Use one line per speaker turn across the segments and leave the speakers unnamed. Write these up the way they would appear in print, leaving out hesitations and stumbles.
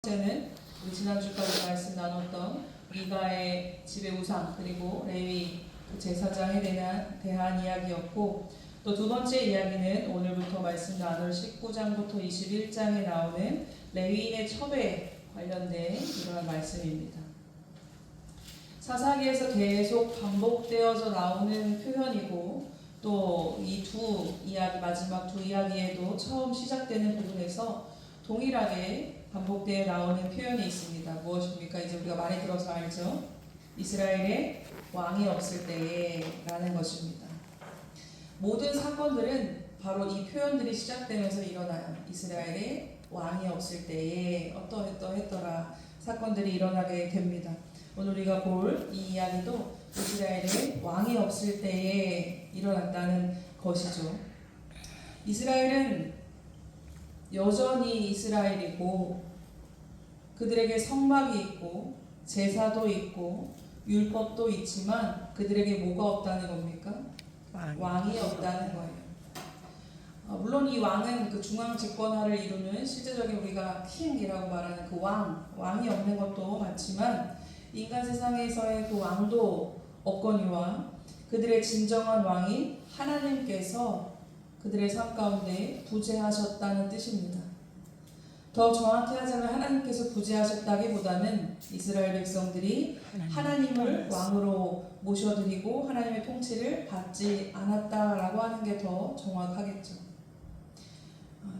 번째는 우리 지난주까지 말씀 나눴던 미가의 집의 우상 그리고 레위 그 제사장에 대한 이야기였고, 또 두 번째 이야기는 오늘부터 말씀 나눌 19장부터 21장에 나오는 레위인의 첩에 관련된 이러한 말씀입니다. 사사기에서 계속 반복되어져 나오는 표현이고, 또 이 두 이야기, 마지막 두 이야기에도 처음 시작되는 부분에서 동일하게 반복되어 나오는 표현이 있습니다. 무엇입니까? 이제 우리가 많이 들어서 알죠? 이스라엘에 왕이 없을 때에 라는 것입니다. 모든 사건들은 바로 이 표현들이 시작되면서 일어나요. 이스라엘에 왕이 없을 때에 어떠했더라 사건들이 일어나게 됩니다. 오늘 우리가 볼 이 이야기도 이스라엘에 왕이 없을 때에 일어났다는 것이죠. 이스라엘은 여전히 이스라엘이고, 그들에게 성막이 있고 제사도 있고 율법도 있지만 그들에게 뭐가 없다는 겁니까? 왕이 없다는 거예요. 물론 이 왕은 그 중앙 집권화를 이루는 실제적인 우리가 킹이라고 말하는 그 왕이 없는 것도 맞지만, 인간 세상에서의 그 왕도 없거니와 그들의 진정한 왕이 하나님께서 그들의 삶 가운데 부재하셨다는 뜻입니다. 더 정확히 하자면 하나님께서 부재하셨다기보다는 이스라엘 백성들이 하나님을 왕으로 모셔드리고 하나님의 통치를 받지 않았다라고 하는 게 더 정확하겠죠.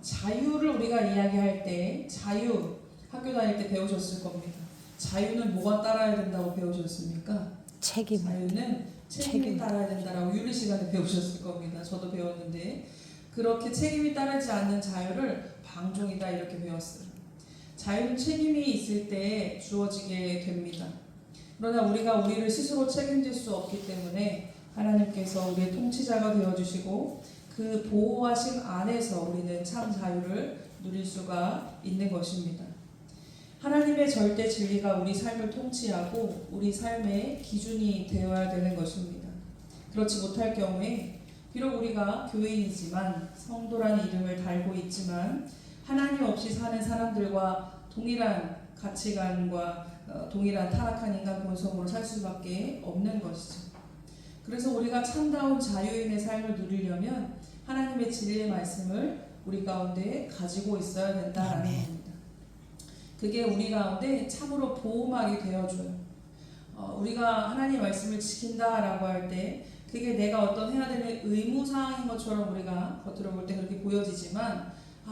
자유를 우리가 이야기할 때, 자유 학교 다닐 때 배우셨을 겁니다. 자유는 뭐가 따라야 된다고 배우셨습니까?
책임.
자유는 책임이 따라야 된다라고 윤리 시간에 배우셨을 겁니다. 저도 배웠는데, 그렇게 책임이 따르지 않는 자유를 방종이다 이렇게 배웠어요. 자유는 책임이 있을 때 주어지게 됩니다. 그러나 우리가 우리를 스스로 책임질 수 없기 때문에 하나님께서 우리의 통치자가 되어주시고 그 보호하심 안에서 우리는 참 자유를 누릴 수가 있는 것입니다. 하나님의 절대 진리가 우리 삶을 통치하고 우리 삶의 기준이 되어야 되는 것입니다. 그렇지 못할 경우에 비록 우리가 교인이지만, 성도라는 이름을 달고 있지만 하나님 없이 사는 사람들과 동일한 가치관과 동일한 타락한 인간 본성으로 살 수밖에 없는 것이죠. 그래서 우리가 참다운 자유인의 삶을 누리려면 하나님의 진리의 말씀을 우리 가운데 가지고 있어야 된다라는 겁니다. 그게 우리 가운데 참으로 보호막이 되어줘요. 우리가 하나님 말씀을 지킨다라고 할 때 그게 내가 어떤 해야 되는 의무사항인 것처럼 우리가 겉으로 볼 때 그렇게 보여지지만,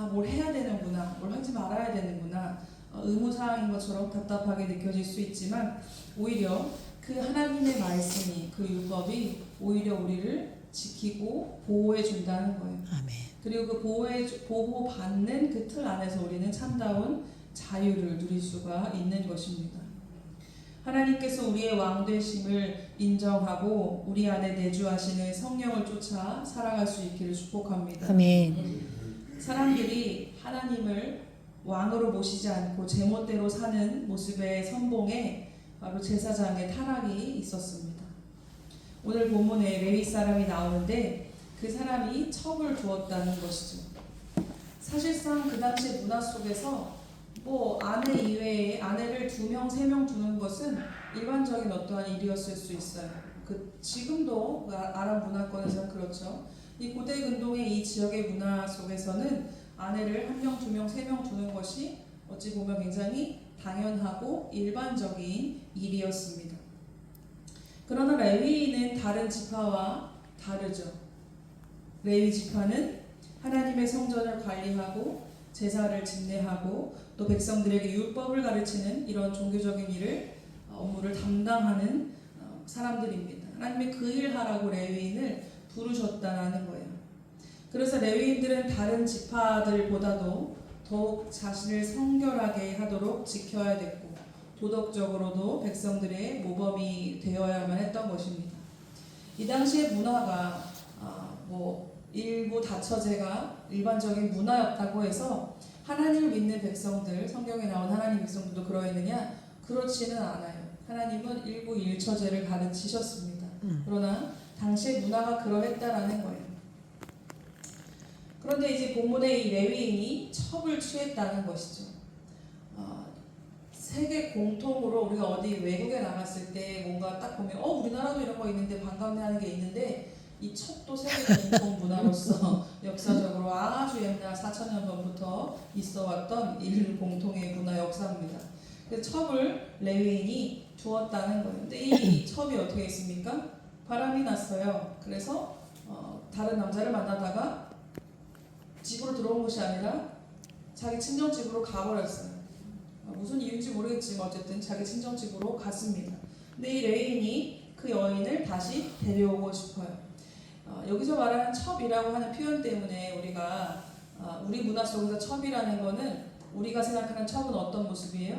뭘 해야 되는구나, 뭘 하지 말아야 되는구나, 의무사항인 것처럼 답답하게 느껴질 수 있지만, 오히려 그 하나님의 말씀이, 그 율법이 오히려 우리를 지키고 보호해 준다는 거예요.
아멘.
그리고 그 보호받는 그 틀 안에서 우리는 참다운 자유를 누릴 수가 있는 것입니다. 하나님께서 우리의 왕 되심을 인정하고 우리 안에 내주하시는 성령을 쫓아 살아갈 수 있기를 축복합니다.
아멘.
사람들이 하나님을 왕으로 모시지 않고 제멋대로 사는 모습의 선봉에 바로 제사장의 타락이 있었습니다. 오늘 본문에 레위 사람이 나오는데 그 사람이 첩을 두었다는 것이죠. 사실상 그 당시 문화 속에서 아내 이외에 아내를 2명, 3명 두는 것은 일반적인 어떠한 일이었을 수 있어요. 지금도 아랍 문화권에서는 그렇죠. 이 고대 근동의 이 지역의 문화 속에서는 아내를 1명, 2명, 3명 두는 것이 어찌 보면 굉장히 당연하고 일반적인 일이었습니다. 그러나 레위인은 다른 지파와 다르죠. 레위 지파는 하나님의 성전을 관리하고 제사를 집례하고 또 백성들에게 율법을 가르치는 이런 종교적인 업무를 담당하는 사람들입니다. 하나님의 그 일을 하라고 레위인을 부르셨다는 거예요. 그래서 레위인들은 다른 지파들보다도 더욱 자신을 성결하게 하도록 지켜야 됐고, 도덕적으로도 백성들의 모범이 되어야만 했던 것입니다. 이 당시의 문화가 일부 다처제가 일반적인 문화였다고 해서 하나님을 믿는 백성들, 성경에 나온 하나님 백성들도 그러했느냐? 그렇지는 않아요. 하나님은 일부 일처제를 가르치셨습니다. 그러나 당시의 문화가 그러했다라는 거예요. 그런데 이제 본문의 이 레위인이 첩을 취했다는 것이죠. 세계 공통으로 우리가 어디 외국에 나갔을 때 뭔가 딱 보면 우리나라도 이런 거 있는데 반갑네하는 게 있는데 이 첩도 세계 공통 문화로서 역사적으로 아주 옛날 4,000년 전부터 있어왔던 인류 공통의 문화 역사입니다. 그래서 첩을 레위인이 두었다는 거예요. 근데 이 첩이 어떻게 있습니까? 바람이 났어요. 그래서 다른 남자를 만나다가 집으로 들어온 것이 아니라 자기 친정집으로 가버렸어요. 무슨 이유인지 모르겠지만 어쨌든 자기 친정집으로 갔습니다. 근데 이 레위인이 그 여인을 다시 데려오고 싶어요. 여기서 말하는 첩이라고 하는 표현 때문에 우리가 우리 문화 속에서 첩이라는 거는 우리가 생각하는 첩은 어떤 모습이에요?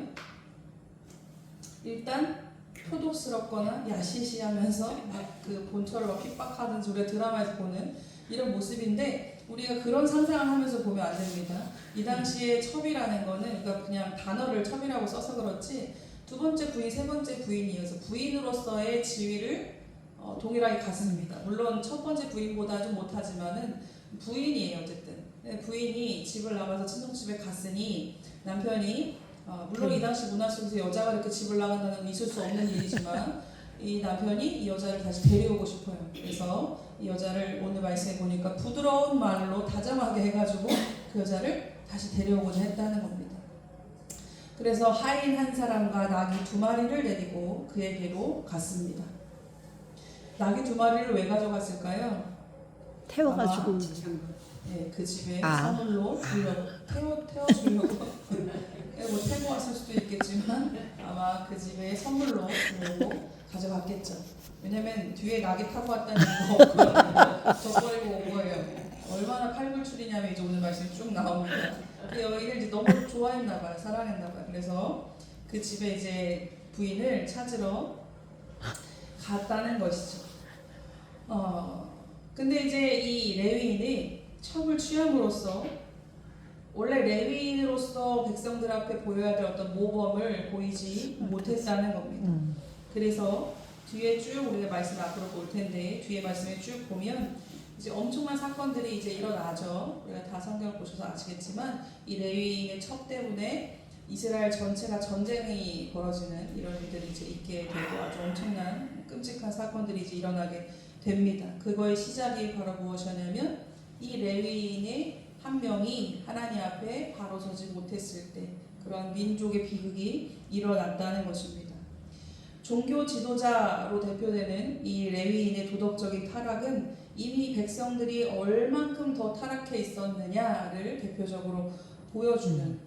일단 표독스럽거나 야시시하면서 그 본처를 막 핍박하는 우리가 드라마에서 보는 이런 모습인데 우리가 그런 상상을 하면서 보면 안 됩니다. 이 당시에 첩이라는 거는 그러니까 그냥 단어를 첩이라고 써서 그렇지 두 번째 부인, 세 번째 부인이 이어서 부인으로서의 지위를 동일하게 갖습니다. 물론 첫 번째 부인보다 좀 못하지만은 부인이에요. 어쨌든 부인이 집을 나가서 친정집에 갔으니 남편이 물론 이 당시 문화 속에서 여자가 이렇게 집을 나간다는 건 있을 수 없는 일이지만 이 남편이 이 여자를 다시 데려오고 싶어요. 그래서 이 여자를 오늘 말씀해 보니까 부드러운 말로 다정하게 해가지고 그 여자를 다시 데려오고자 했다는 겁니다. 그래서 하인 한 사람과 나귀 2마리를 데리고 그에게로 갔습니다. 나귀 2마리를 왜 가져갔을까요?
태워가지고
네, 그 집에 선물로 주려고 태워주려고 뭐 태고 왔을 수도 있겠지만 아마 그 집에 선물로 주려고 가져갔겠죠. 왜냐면 뒤에 나귀 타고 왔다는 거 없거든요. 저 버리고 온 거예요. 얼마나 팔불출이냐면 이제 오늘 말씀이 쭉 나옵니다. 그 여인을 이제 너무 좋아했나봐요. 사랑했나봐요. 그래서 그 집에 이제 부인을 찾으러 갔다는 것이죠. 근데 이제 이 레위인이 첩을 취함으로써 원래 레위인으로서 백성들 앞에 보여야 될 어떤 모범을 보이지 못했다는 겁니다. 그래서 뒤에 쭉 우리가 말씀 앞으로 볼 텐데 뒤에 말씀에 쭉 보면 이제 엄청난 사건들이 이제 일어나죠. 우리가 다 성경을 보셔서 아시겠지만 이 레위인의 첩 때문에 이스라엘 전체가 전쟁이 벌어지는 이런 일들이 이제 있게 되고 아주 엄청난 끔찍한 사건들이 이제 일어나게 됩니다. 그거의 시작이 바로 무엇이냐면 이 레위인의 한 명이 하나님 앞에 바로 서지 못했을 때 그런 민족의 비극이 일어났다는 것입니다. 종교 지도자로 대표되는 이 레위인의 도덕적인 타락은 이미 백성들이 얼만큼 더 타락해 있었느냐를 대표적으로 보여주는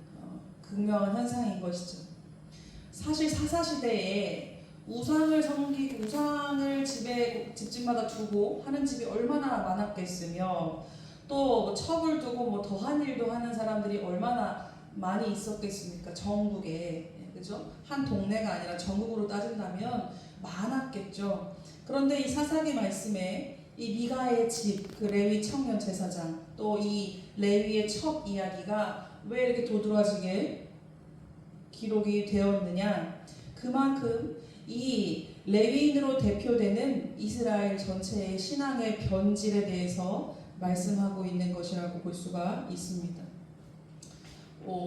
극명한 현상인 것이죠. 사실 사사시대에 우상을 섬기고 우상을 집집마다 두고 하는 집이 얼마나 많았겠으며 또 첩을 두고 뭐 더한 일도 하는 사람들이 얼마나 많이 있었겠습니까? 전국에 그죠? 한 동네가 아니라 전국으로 따진다면 많았겠죠. 그런데 이 사사기 말씀에 이 미가의 집, 그 레위 청년 제사장, 또 이 레위의 첩 이야기가 왜 이렇게 도드라지게 기록이 되었느냐? 그만큼 이 레위인으로 대표되는 이스라엘 전체의 신앙의 변질에 대해서 말씀하고 있는 것이라고 볼 수가 있습니다.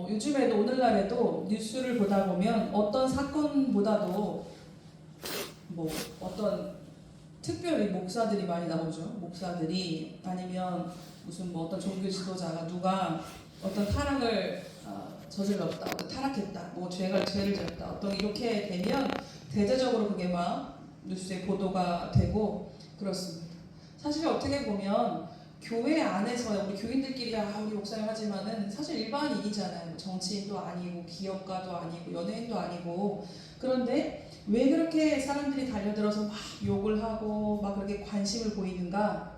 요즘에도 오늘날에도 뉴스를 보다 보면 어떤 사건보다도 뭐 어떤 특별히 목사들이 많이 나오죠. 목사들이 아니면 무슨 뭐 어떤 종교 지도자가 누가 어떤 타락을 저질렀다, 어떤 타락했다, 뭐 죄를 지었다, 어떤 이렇게 되면 대대적으로 그게 막 뉴스에 보도가 되고 그렇습니다. 사실 어떻게 보면 교회 안에서 우리 교인들끼리 우리 목사님 하지만은 사실 일반인이잖아요. 정치인도 아니고 기업가도 아니고 연예인도 아니고 그런데 왜 그렇게 사람들이 달려들어서 막 욕을 하고 막 그렇게 관심을 보이는가?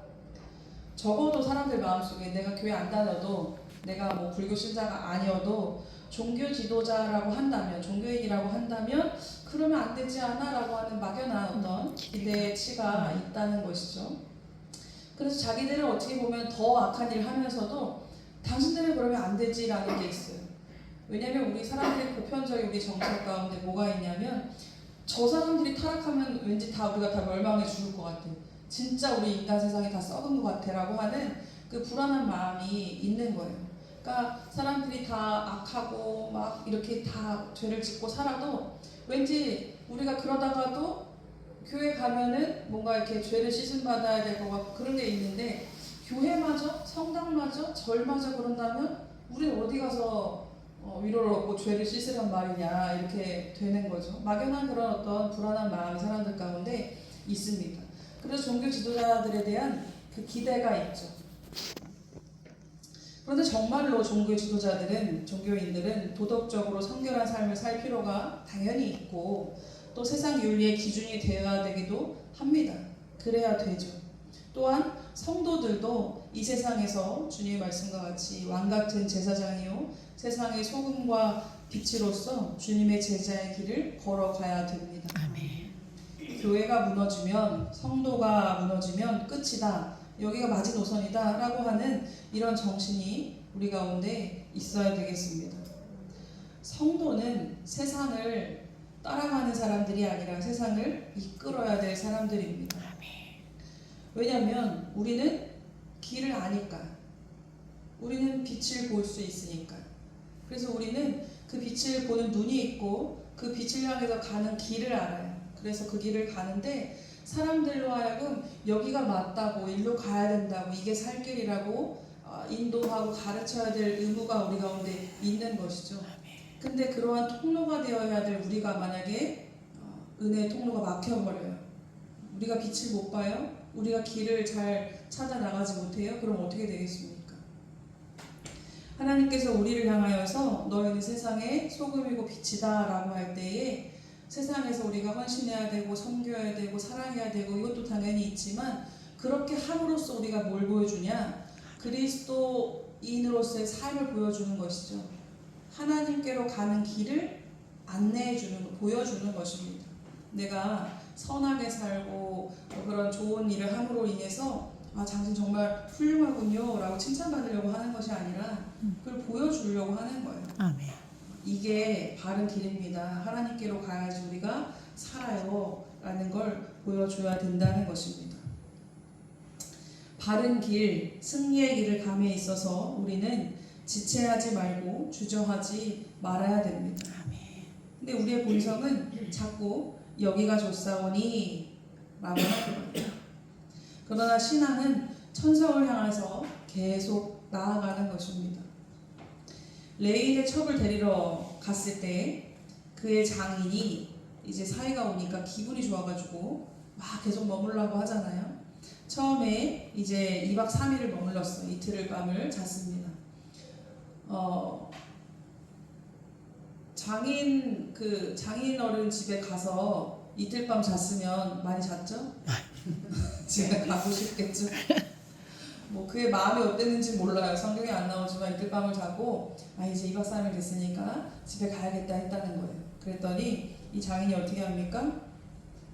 적어도 사람들 마음속에 내가 교회 안 다녀도 내가 뭐 불교 신자가 아니어도 종교 지도자라고 한다면 종교인이라고 한다면 그러면 안 되지 않아? 라고 하는 막연한 어떤 기대치가 있다는 것이죠. 그래서 자기들은 어떻게 보면 더 악한 일을 하면서도 당신들은 그러면 안 되지 라는 게 있어요. 왜냐면 우리 사람들의 보편적인 우리 정책 가운데 뭐가 있냐면 저 사람들이 타락하면 왠지 다 우리가 다 멸망해 죽을 것 같아. 진짜 우리 인간 세상이 다 썩은 것 같아 라고 하는 그 불안한 마음이 있는 거예요. 그러니까 사람들이 다 악하고 막 이렇게 다 죄를 짓고 살아도 왠지 우리가 그러다가도 교회 가면은 뭔가 이렇게 죄를 씻음 받아야 될 것 같고 그런 게 있는데 교회마저 성당마저 절마저 그런다면 우리는 어디 가서 위로를 얻고 죄를 씻으란 말이냐 이렇게 되는 거죠. 막연한 그런 어떤 불안한 마음이 사람들 가운데 있습니다. 그래서 종교 지도자들에 대한 그 기대가 있죠. 그런데 정말로 종교 지도자들은, 종교인들은 도덕적으로 성결한 삶을 살 필요가 당연히 있고 또 세상 윤리의 기준이 되어야 되기도 합니다. 그래야 되죠. 또한 성도들도 이 세상에서 주님의 말씀과 같이 왕같은 제사장이요 세상의 소금과 빛으로서 주님의 제자의 길을 걸어가야 됩니다.
아멘.
교회가 무너지면, 성도가 무너지면 끝이다. 여기가 마지노선이다 라고 하는 이런 정신이 우리 가운데 있어야 되겠습니다. 성도는 세상을 따라가는 사람들이 아니라 세상을 이끌어야 될 사람들입니다. 왜냐하면 우리는 길을 아니까, 우리는 빛을 볼 수 있으니까. 그래서 우리는 그 빛을 보는 눈이 있고 그 빛을 향해서 가는 길을 알아요. 그래서 그 길을 가는데 사람들로 하여금 여기가 맞다고, 일로 가야 된다고, 이게 살 길이라고 인도하고 가르쳐야 될 의무가 우리 가운데 있는 것이죠. 근데 그러한 통로가 되어야 될 우리가 만약에 은혜의 통로가 막혀버려요. 우리가 빛을 못 봐요? 우리가 길을 잘 찾아 나가지 못해요? 그럼 어떻게 되겠습니까? 하나님께서 우리를 향하여서 너희는 세상의 소금이고 빛이다 라고 할 때에 세상에서 우리가 헌신해야 되고 섬겨야 되고 사랑해야 되고 이것도 당연히 있지만 그렇게 함으로써 우리가 뭘 보여주냐? 그리스도인으로서의 삶을 보여주는 것이죠. 하나님께로 가는 길을 안내해주는 것, 보여주는 것입니다. 내가 선하게 살고 그런 좋은 일을 함으로 인해서 당신 정말 훌륭하군요 라고 칭찬받으려고 하는 것이 아니라 그걸 보여주려고 하는 거예요.
아멘.
이게 바른 길입니다. 하나님께로 가야지 우리가 살아요 라는 걸 보여줘야 된다는 것입니다. 바른 길, 승리의 길을 감에 있어서 우리는 지체하지 말고 주저하지 말아야 됩니다. 근데 우리의 본성은 자꾸 여기가 좋사오니 라고 하거든요. 그러나 신앙은 천성을 향해서 계속 나아가는 것입니다. 레일의 첩을 데리러 갔을 때 그의 장인이 이제 사이가 오니까 기분이 좋아가지고 막 계속 머물라고 하잖아요. 처음에 이제 2박 3일을 머물렀어요. 이틀을 밤을 잤습니다. 장인 어른 집에 가서 이틀 밤 잤으면 많이 잤죠? 집에 가고 싶겠죠? 뭐 그의 마음이 어땠는지 몰라요. 성경에 안 나오지만 이틀 밤을 자고 이제 2박 3일 됐으니까 집에 가야겠다 했다는 거예요. 그랬더니 이 장인이 어떻게 합니까?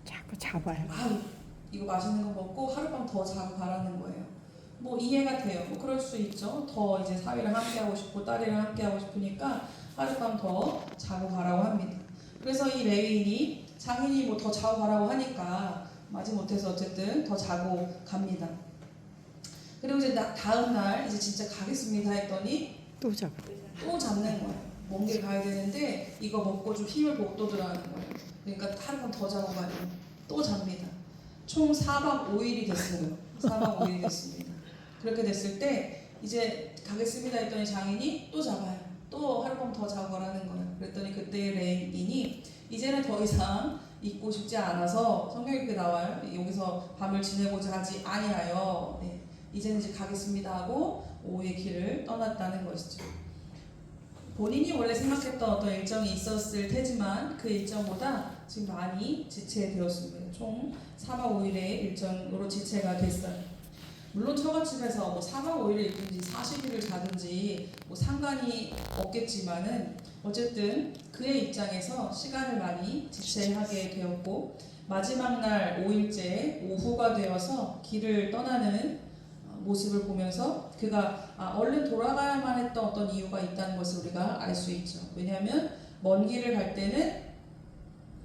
자꾸 잡아요.
이거 맛있는 거 먹고 하룻밤 더 자고 가라는 거예요. 뭐 이해가 돼요. 뭐 그럴 수 있죠. 더 이제 사위랑 함께 하고 싶고 딸이랑 함께 하고 싶으니까 하룻밤 더 자고 가라고 합니다. 그래서 이 레위인이 장인이 뭐 더 자고 가라고 하니까 마지못해서 어쨌든 더 자고 갑니다. 그리고 이제 다음 날 이제 진짜 가겠습니다 했더니
또 잡아.
또 잡는 거예요. 먼 길 가야 되는데 이거 먹고 좀 힘을 복돋으라는 거예요. 그러니까 하룻밤 더 자고 가요. 또 잡니다. 총 4박 5일이 됐어요. 4박 5일이 됐습니다. 그렇게 됐을 때 이제 가겠습니다 했더니 장인이 또 잡아요. 또 하룻밤 더 자고 가라는 거예요. 그랬더니 그때 레인이 이제는 더 이상 있고 싶지 않아서 성경에 그렇게 나와요. 여기서 밤을 지내고자 하지 아니하여 이제는 이제 가겠습니다 하고 오후의 길을 떠났다는 것이죠. 본인이 원래 생각했던 어떤 일정이 있었을 테지만 그 일정보다 지금 많이 지체되었습니다. 총 4박 5일의 일정으로 지체가 됐어요. 물론 처갓집에서 뭐 4박 5일을 있든지 40일을 자든지 뭐 상관이 없겠지만은 어쨌든 그의 입장에서 시간을 많이 지체하게 되었고 마지막 날 5일째 오후가 되어서 길을 떠나는 모습을 보면서 그가 얼른 돌아가야만 했던 어떤 이유가 있다는 것을 우리가 알 수 있죠. 왜냐하면 먼 길을 갈 때는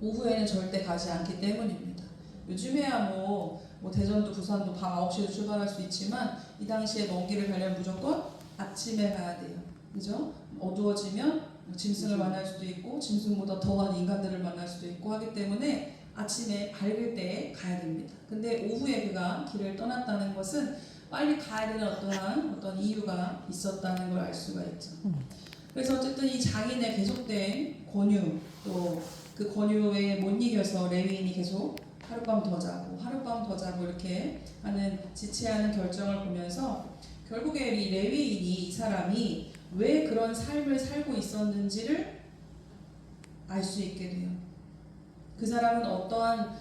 오후에는 절대 가지 않기 때문입니다. 요즘에야 뭐 대전도 부산도 밤 9시에 출발할 수 있지만 이 당시에 먼 길을 가려면 무조건 아침에 가야 돼요. 그죠? 어두워지면 짐승을 만날 수도 있고 짐승보다 더한 인간들을 만날 수도 있고 하기 때문에 아침에 밝을 때 가야 됩니다. 근데 오후에 그가 길을 떠났다는 것은 빨리 가야 되는 어떤 이유가 있었다는 걸 알 수가 있죠. 그래서 어쨌든 이 장인의 계속된 권유, 또 그 권유에 못 이겨서 레위인이 계속 하룻밤 더 자고 이렇게 하는 지체하는 결정을 보면서 결국에 이 레위인이, 이 사람이 왜 그런 삶을 살고 있었는지를 알 수 있게 돼요. 그 사람은 어떠한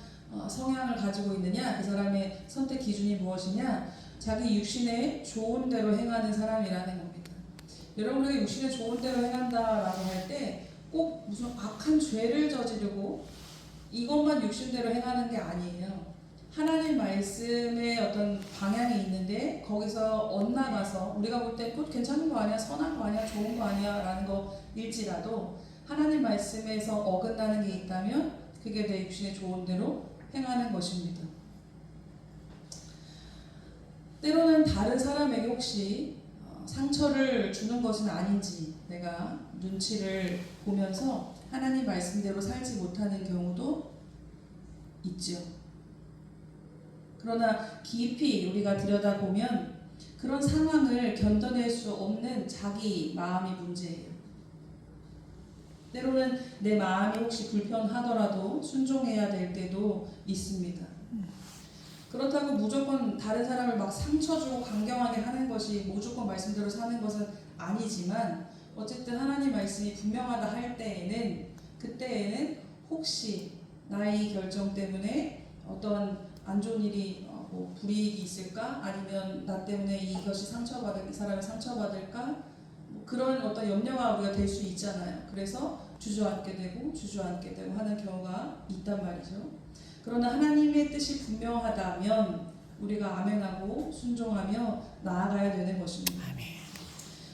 성향을 가지고 있느냐, 그 사람의 선택 기준이 무엇이냐, 자기 육신의 좋은 대로 행하는 사람이라는 겁니다. 여러분, 우리가 육신의 좋은 대로 행한다라고 할 때 꼭 무슨 악한 죄를 저지르고 이것만 육신대로 행하는 게 아니에요. 하나님 말씀의 어떤 방향이 있는데 거기서 엇나가서 우리가 볼 때 그것 괜찮은 거 아니야, 선한 거 아니야, 좋은 거 아니야 라는 거일지라도 하나님 말씀에서 어긋나는 게 있다면 그게 내 육신의 좋은 대로 행하는 것입니다. 때로는 다른 사람에게 혹시 상처를 주는 것은 아닌지 내가 눈치를 보면서 하나님 말씀대로 살지 못하는 경우도 있죠. 그러나 깊이 우리가 들여다보면 그런 상황을 견뎌낼 수 없는 자기 마음이 문제예요. 때로는 내 마음이 혹시 불편하더라도 순종해야 될 때도 있습니다. 그렇다고 무조건 다른 사람을 막 상처 주고 강경하게 하는 것이 무조건 말씀대로 사는 것은 아니지만 어쨌든 하나님 말씀이 분명하다 할 때에는 그때에는 혹시 나의 결정 때문에 어떤 안 좋은 일이 뭐 불이익이 있을까? 아니면 나 때문에 이것이 이 사람이 상처받을까? 뭐 그런 어떤 염려가 우리가 될 수 있잖아요. 그래서 주저앉게 되고 하는 경우가 있단 말이죠. 그러나 하나님의 뜻이 분명하다면 우리가 아멘하고 순종하며 나아가야 되는 것입니다.
아멘.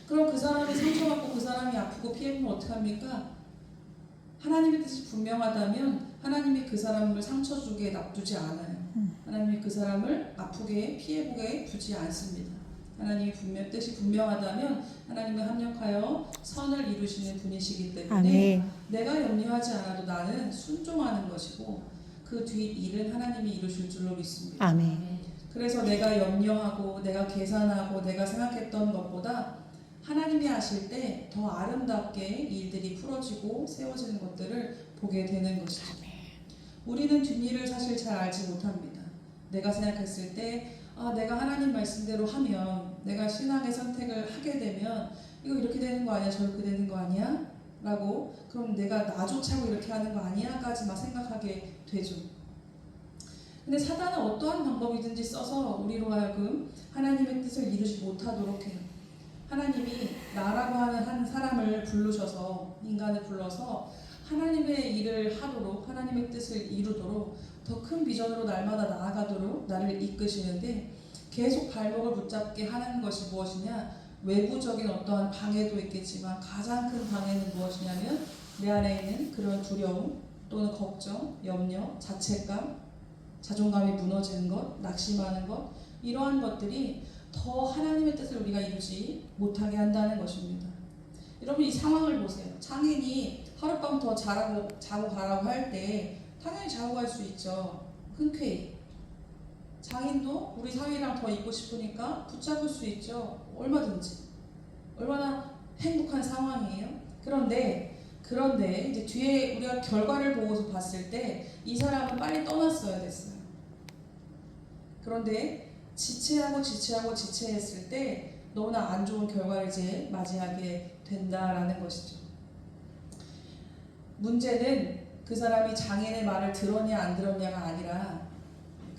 그럼 그 사람이 상처받고 그 사람이 아프고 피해보면 어떡합니까? 하나님의 뜻이 분명하다면 하나님이 그 사람을 상처 주게 놔두지 않아요. 하나님이 그 사람을 아프게 피해보게 두지 않습니다. 하나님의 뜻이 분명하다면 하나님과 합력하여 선을 이루시는 분이시기 때문에
아멘.
내가 염려하지 않아도 나는 순종하는 것이고 그 뒷일은 하나님이 이루실 줄로 믿습니다.
아멘.
그래서 내가 염려하고 내가 계산하고 내가 생각했던 것보다 하나님이 하실 때 더 아름답게 일들이 풀어지고 세워지는 것들을 보게 되는 것이죠. 우리는 뒷일을 사실 잘 알지 못합니다. 내가 생각했을 때 내가 하나님 말씀대로 하면 내가 신앙의 선택을 하게 되면 이거 이렇게 되는 거 아니야? 저렇게 되는 거 아니야? 라고 그럼 내가 나조차고 이렇게 하는 거 아니야? 까지 막 생각하게 되죠. 근데 사단은 어떠한 방법이든지 써서 우리로 하여금 하나님의 뜻을 이루지 못하도록 해요. 하나님이 나라고 하는 한 사람을 부르셔서 인간을 불러서 하나님의 일을 하도록 하나님의 뜻을 이루도록 더 큰 비전으로 날마다 나아가도록 나를 이끄시는데 계속 발목을 붙잡게 하는 것이 무엇이냐? 외부적인 어떠한 방해도 있겠지만 가장 큰 방해는 무엇이냐면 내 안에 있는 그런 두려움 또는 걱정, 염려, 자책감, 자존감이 무너지는 것, 낙심하는 것 이러한 것들이 더 하나님의 뜻을 우리가 이루지 못하게 한다는 것입니다. 여러분 이 상황을 보세요. 장인이 하룻밤 더 자고 가라고 할 때 당연히 자고 갈 수 있죠. 흔쾌히. 장인도 우리 사위랑 더 있고 싶으니까 붙잡을 수 있죠. 얼마든지. 얼마나 행복한 상황이에요. 그런데 이제 뒤에 우리가 결과를 보고서 봤을 때 이 사람은 빨리 떠났어야 됐어요. 그런데 지체했을 때 너무나 안 좋은 결과를 이제 맞이하게 된다라는 것이죠. 문제는 그 사람이 장인의 말을 들었냐 안 들었냐가 아니라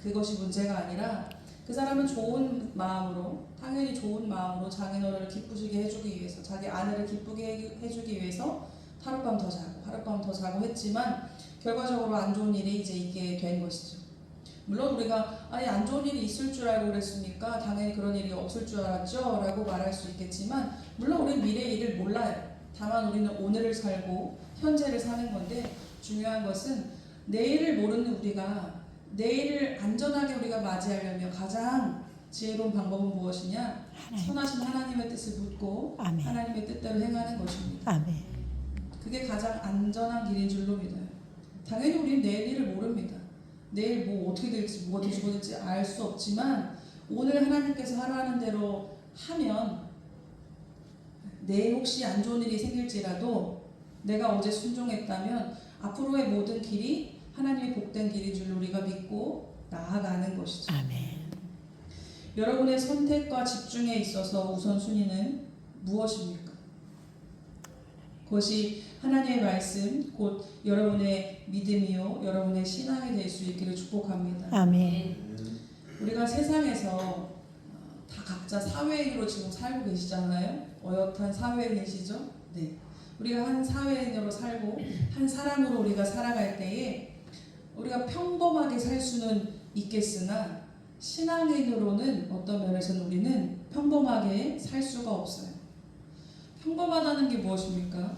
그것이 문제가 아니라 그 사람은 좋은 마음으로 당연히 좋은 마음으로 장인어른을 기쁘시게 해주기 위해서 자기 아내를 기쁘게 해주기 위해서 하룻밤 더 자고 했지만 결과적으로 안 좋은 일이 이제 있게 된 것이죠. 물론 우리가 아니 안 좋은 일이 있을 줄 알고 그랬습니까? 당연히 그런 일이 없을 줄 알았죠? 라고 말할 수 있겠지만 물론 우리는 미래의 일을 몰라요. 다만 우리는 오늘을 살고 현재를 사는 건데 중요한 것은 내일을 모르는 우리가 내일을 안전하게 우리가 맞이하려면 가장 지혜로운 방법은 무엇이냐?
하나님.
선하신 하나님의 뜻을 묻고
아멘.
하나님의 뜻대로 행하는 것입니다.
아멘.
그게 가장 안전한 길인 줄로 믿어요. 당연히 우리는 내일 일을 모릅니다. 내일 뭐 어떻게 될지 뭐가 뒤집어질지 알 수 없지만 오늘 하나님께서 하라는 대로 하면 내일 혹시 안 좋은 일이 생길지라도 내가 어제 순종했다면 앞으로의 모든 길이 하나님의 복된 길인 줄 우리가 믿고 나아가는 것이죠.
아멘.
여러분의 선택과 집중에 있어서 우선순위는 무엇입니까? 그것이 하나님의 말씀, 곧 여러분의 믿음이요, 여러분의 신앙이 될 수 있기를 축복합니다.
아멘.
우리가 세상에서 다 각자 사회인으로 지금 살고 계시잖아요. 어엿한 사회인이시죠? 네. 우리가 한 사회인으로 살고 한 사람으로 우리가 살아갈 때에 우리가 평범하게 살 수는 있겠으나 신앙인으로는 어떤 면에서는 우리는 평범하게 살 수가 없어요. 평범하다는 게 무엇입니까?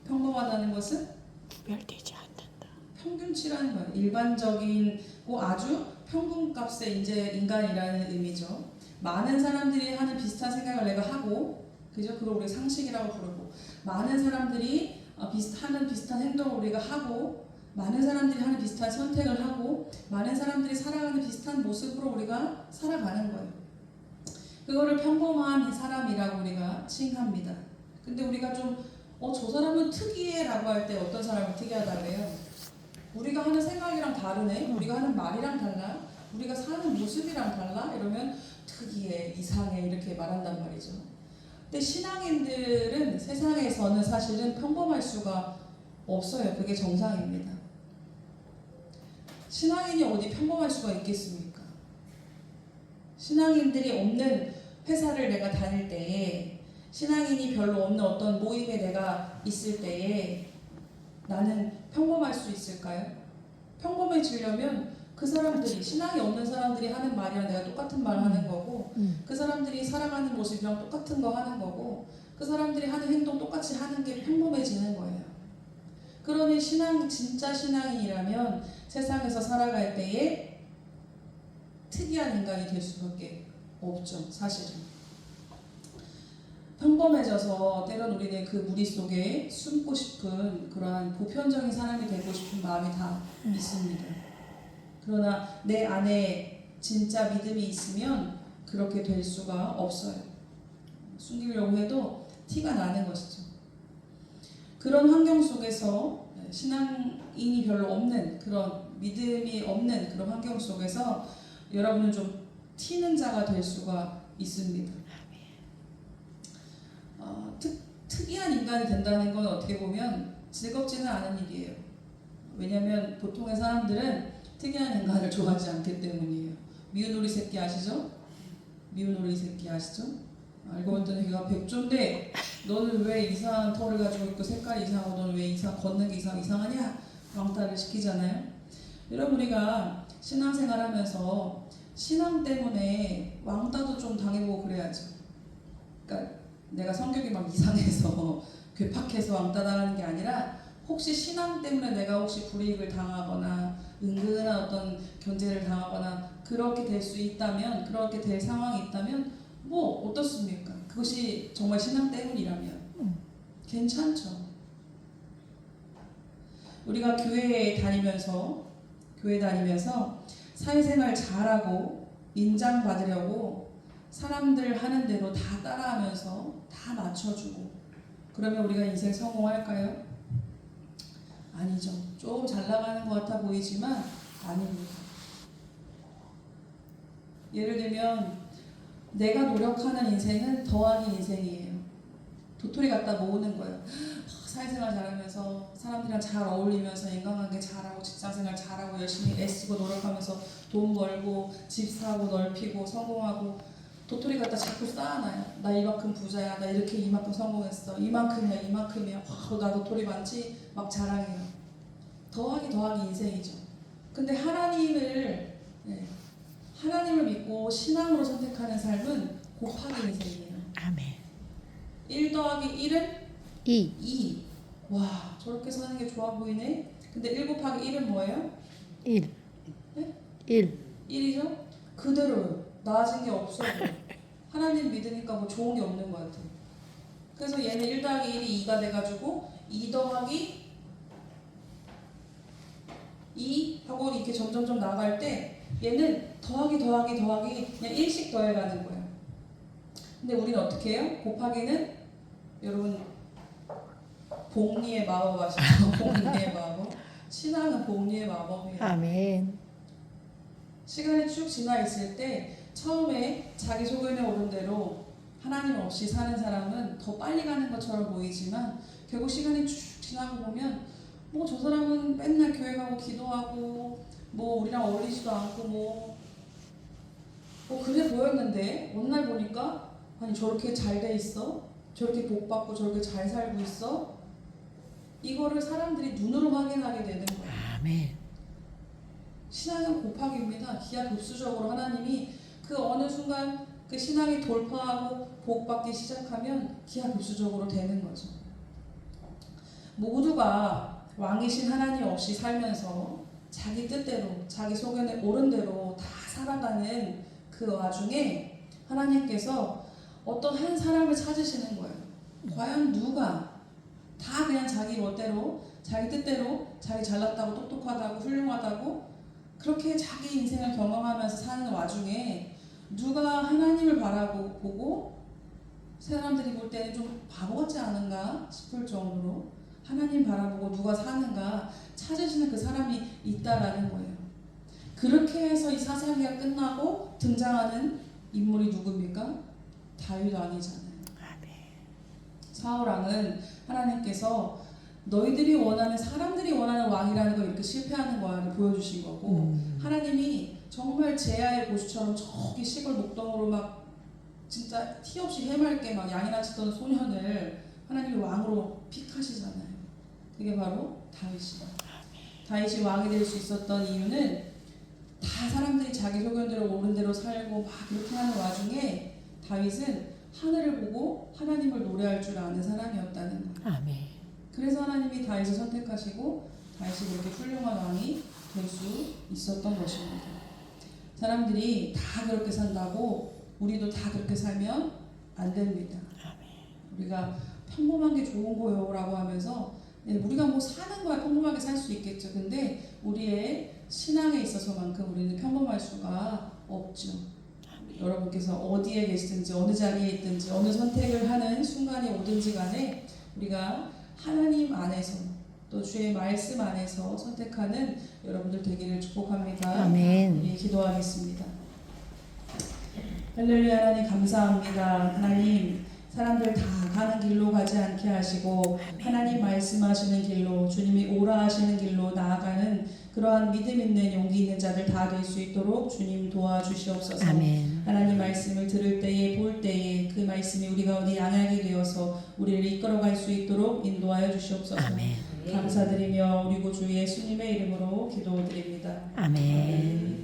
평범하다는 것은
구별되지 않는다.
평균치라는 거예요. 일반적이고 아주 평균값의 이제 인간이라는 의미죠. 많은 사람들이 하는 비슷한 생각을 내가 하고, 그죠? 그걸 우리 상식이라고 부르고, 많은 사람들이 하는 비슷한 행동을 우리가 하고, 많은 사람들이 하는 비슷한 선택을 하고, 많은 사람들이 살아가는 비슷한 모습으로 우리가 살아가는 거예요. 그거를 평범한 사람이라고 우리가 칭합니다. 근데 우리가 좀 저 사람은 특이해 라고 할 때 어떤 사람이 특이하다고 해요? 우리가 하는 생각이랑 다르네? 우리가 하는 말이랑 달라? 우리가 사는 모습이랑 달라? 이러면 특이해, 이상해 이렇게 말한단 말이죠. 근데 신앙인들은 세상에서는 사실은 평범할 수가 없어요. 그게 정상입니다. 신앙인이 어디 평범할 수가 있겠습니까? 신앙인들이 없는 회사를 내가 다닐 때에, 신앙인이 별로 없는 어떤 모임에 내가 있을 때에 나는 평범할 수 있을까요? 평범해지려면 그 사람들이, 신앙이 없는 사람들이 하는 말이랑 내가 똑같은 말 하는 거고, 그 사람들이 살아가는 모습이랑 똑같은 거 하는 거고, 그 사람들이 하는 행동 똑같이 하는 게 평범해지는 거예요. 그러니 진짜 신앙인이라면 세상에서 살아갈 때에 특이한 인간이 될 수밖에 없죠, 사실은. 평범해져서 때론 우리는 그 무리 속에 숨고 싶은 그러한 보편적인 사람이 되고 싶은 마음이 다 있습니다. 그러나 내 안에 진짜 믿음이 있으면 그렇게 될 수가 없어요. 숨기려고 해도 티가 나는 것이죠. 그런 환경 속에서 신앙인이 별로 없는, 그런 믿음이 없는 그런 환경 속에서 여러분은 좀 튀는 자가 될 수가 있습니다. 특이한 인간이 된다는 건 어떻게 보면 즐겁지는 않은 일이에요. 왜냐하면 보통의 사람들은 특이한 인간을 좋아하지 않기 때문이에요. 미운 오리 새끼 아시죠? 미운 오리 새끼 아시죠? 알고 봤더니 걔가 백조인데 너는 왜 이상한 털을 가지고 있고 색깔이 이상하고 너는 왜 걷는 게 이상하냐? 왕따를 시키잖아요. 여러분, 우리가 신앙생활하면서 신앙 때문에 왕따도 좀 당해보고 그래야죠. 그러니까 내가 성격이 막 이상해서 괴팍해서 왕따 당하는 게 아니라 혹시 신앙 때문에 내가 혹시 불이익을 당하거나 은근한 어떤 견제를 당하거나 그렇게 될 수 있다면, 그렇게 될 상황이 있다면 뭐 어떻습니까? 그것이 정말 신앙 때문이라면 괜찮죠. 우리가 교회 다니면서 사회생활 잘하고 인정받으려고 사람들 하는 대로 다 따라하면서 다 맞춰주고 그러면 우리가 인생 성공할까요? 아니죠. 좀 잘 나가는 것 같아 보이지만 아닙니다. 예를 들면 내가 노력하는 인생은 더하기 인생이에요. 도토리 갖다 모으는 거예요. 사회생활 잘하면서 사람들이랑 잘 어울리면서 인간관계 잘하고 직장생활 잘하고 열심히 애쓰고 노력하면서 돈 벌고 집 사고 넓히고 성공하고 도토리 갖다 자꾸 쌓아놔요. 나 이만큼 부자야. 나 이렇게 이만큼 성공했어. 이만큼이야. 나 도토리 많지? 막 자랑해요. 더하기 인생이죠. 근데 하나님을 믿고 신앙으로 선택하는 삶은 곱하기 인생이에요.
아멘.
1 더하기 1은
2.
2. 와, 저렇게 사는 게 좋아 보이네. 근데 1 곱하기 1은 뭐예요?
1.
네?
1.
1이죠? 그대로요. 나아진 게 없어. 하나님 믿으니까 뭐 좋은 게 없는 것 같아. 그래서 얘는 1 더하기 1이 2가 돼가지고 2 더하기 2 하고 이렇게 점점점 나갈 때 얘는 더하기 더하기 더하기 그냥 1씩 더해가는 거예요. 근데 우리는 어떻게 해요? 곱하기는 여러분 복리의 마법 아시죠? 복리의 마법. 신앙은 복리의 마법이에요.
아멘.
시간이 쭉 지나 있을 때 처음에 자기 소견에 오른 대로 하나님 없이 사는 사람은 더 빨리 가는 것처럼 보이지만 결국 시간이 쭉 지나고 보면 뭐 저 사람은 맨날 교회 가고 기도하고 뭐 우리랑 어울리지도 않고 뭐 그래 보였는데 어느 날 보니까 아니 저렇게 잘 돼 있어? 저렇게 복 받고 저렇게 잘 살고 있어? 이거를 사람들이 눈으로 확인하게 되는 거예요.
아멘.
신앙은 곱하기입니다. 기하급수적으로 하나님이 그 어느 순간 그 신앙이 돌파하고 복받기 시작하면 기하급수적으로 되는 거죠. 모두가 왕이신 하나님 없이 살면서 자기 뜻대로 자기 소견에 옳은 대로 다 살아가는 그 와중에 하나님께서 어떤 한 사람을 찾으시는 거예요. 과연 누가 다 그냥 자기 멋대로 자기 뜻대로 자기 잘났다고 똑똑하다고 훌륭하다고 그렇게 자기 인생을 경험하면서 사는 와중에 누가 하나님을 바라보고 사람들이 볼 때는 좀 바보 같지 않은가 싶을 정도로 하나님 바라보고 누가 사는가 찾으시는 그 사람이 있다라는 거예요. 그렇게 해서 이 사사기가 끝나고 등장하는 인물이 누굽니까? 다윗 왕이잖아요. 사울 왕은 하나님께서 너희들이 원하는 사람들이 원하는 왕이라는 걸 이렇게 실패하는 거를 보여주신 거고 하나님이 정말 제아의 고수처럼 저기 시골 목동으로 막 진짜 티 없이 해맑게 막 양이나 치던 소년을 하나님이 왕으로 픽하시잖아요. 그게 바로 다윗이다. 다윗이 왕이 될 수 있었던 이유는 다 사람들이 자기 소견대로 옳은 대로 살고 막 그렇게 하는 와중에 다윗은 하늘을 보고 하나님을 노래할 줄 아는 사람이었다는 거예요.
아멘.
그래서 하나님이 다윗을 선택하시고 다윗이 그렇게 훌륭한 왕이 될 수 있었던 것입니다. 사람들이 다 그렇게 산다고 우리도 다 그렇게 살면 안 됩니다. 우리가 평범한 게 좋은 거요 라고 하면서 우리가 뭐 사는 거야 평범하게 살 수 있겠죠. 근데 우리의 신앙에 있어서만큼 우리는 평범할 수가 없죠. 여러분께서 어디에 계시든지 어느 자리에 있든지 어느 선택을 하는 순간이 오든지 간에 우리가 하나님 안에서 또 주의 말씀 안에서 선택하는 여러분들 되기를 축복합니다.
아멘.
우리 기도하겠습니다. 할렐루야. 하나님 감사합니다. 하나님 사람들 다 가는 길로 가지 않게 하시고 하나님 말씀하시는 길로 주님이 오라 하시는 길로 나아가는 그러한 믿음 있는 용기 있는 자들 다 될 수 있도록 주님 도와주시옵소서.
아멘.
하나님 말씀을 들을 때에 볼 때에 그 말씀이 우리 가운데 양약이 되어서 우리를 이끌어갈 수 있도록 인도하여 주시옵소서.
아멘.
감사드리며 우리 구주 예수님의 이름으로 기도드립니다.
아멘.